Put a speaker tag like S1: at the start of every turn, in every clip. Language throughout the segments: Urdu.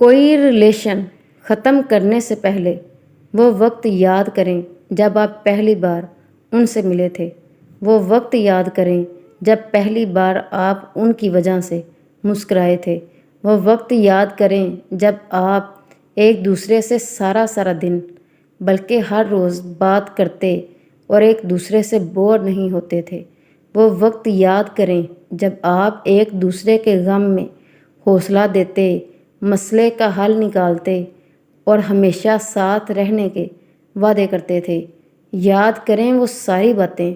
S1: کوئی ریلیشن ختم کرنے سے پہلے وہ وقت یاد کریں جب آپ پہلی بار ان سے ملے تھے۔ وہ وقت یاد کریں جب پہلی بار آپ ان کی وجہ سے مسکرائے تھے۔ وہ وقت یاد کریں جب آپ ایک دوسرے سے سارا دن بلکہ ہر روز بات کرتے اور ایک دوسرے سے بور نہیں ہوتے تھے۔ وہ وقت یاد کریں جب آپ ایک دوسرے کے غم میں حوصلہ دیتے، مسئلے کا حل نکالتے اور ہمیشہ ساتھ رہنے کے وعدے کرتے تھے۔ یاد کریں وہ ساری باتیں،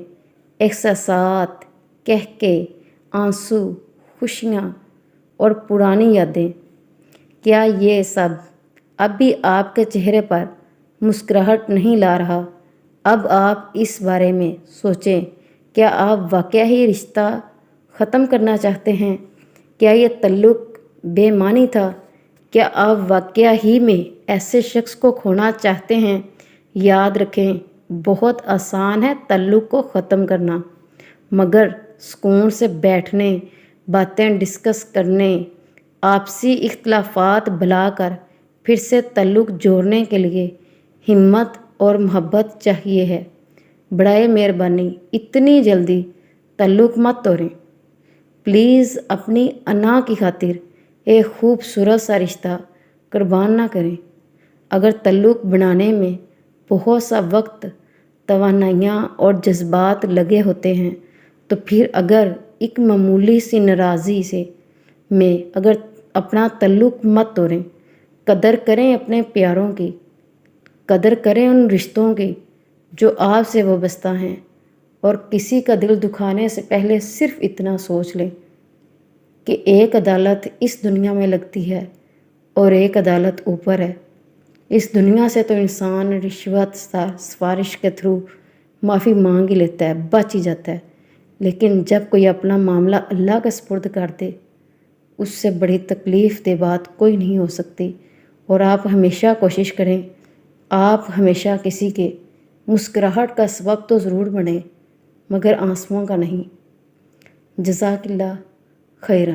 S1: احساسات، کہکے، آنسو، خوشیاں اور پرانی یادیں۔ کیا یہ سب اب بھی آپ کے چہرے پر مسکراہٹ نہیں لا رہا؟ اب آپ اس بارے میں سوچیں، کیا آپ واقعی ہی رشتہ ختم کرنا چاہتے ہیں؟ کیا یہ تعلق بے معنی تھا؟ کیا آپ واقعی ہی میں ایسے شخص کو کھونا چاہتے ہیں؟ یاد رکھیں، بہت آسان ہے تعلق کو ختم کرنا، مگر سکون سے بیٹھنے، باتیں ڈسکس کرنے، آپسی اختلافات بھلا کر پھر سے تعلق جوڑنے کے لیے ہمت اور محبت چاہیے ہے۔ برائے مہربانی اتنی جلدی تعلق مت توڑیں۔ پلیز اپنی انا کی خاطر ایک خوبصورت سا رشتہ قربان نہ کریں۔ اگر تعلق بنانے میں بہت سا وقت، توانائیاں اور جذبات لگے ہوتے ہیں تو پھر اگر ایک معمولی سی ناراضی سے میں اگر اپنا تعلق مت توڑیں۔ قدر کریں اپنے پیاروں کی، قدر کریں ان رشتوں کی جو آپ سے وابستہ ہیں، اور کسی کا دل دکھانے سے پہلے صرف اتنا سوچ لیں کہ ایک عدالت اس دنیا میں لگتی ہے اور ایک عدالت اوپر ہے۔ اس دنیا سے تو انسان رشوت سفارش کے تھرو معافی مانگ ہی لیتا ہے، بچ ہی جاتا ہے، لیکن جب کوئی اپنا معاملہ اللہ کے سپرد کر دے، اس سے بڑی تکلیف دہ بات کوئی نہیں ہو سکتی۔ اور آپ ہمیشہ کوشش کریں، آپ ہمیشہ کسی کے مسکراہٹ کا سبب تو ضرور بنیں، مگر آنسوؤں کا نہیں۔ جزاک اللہ خیرا۔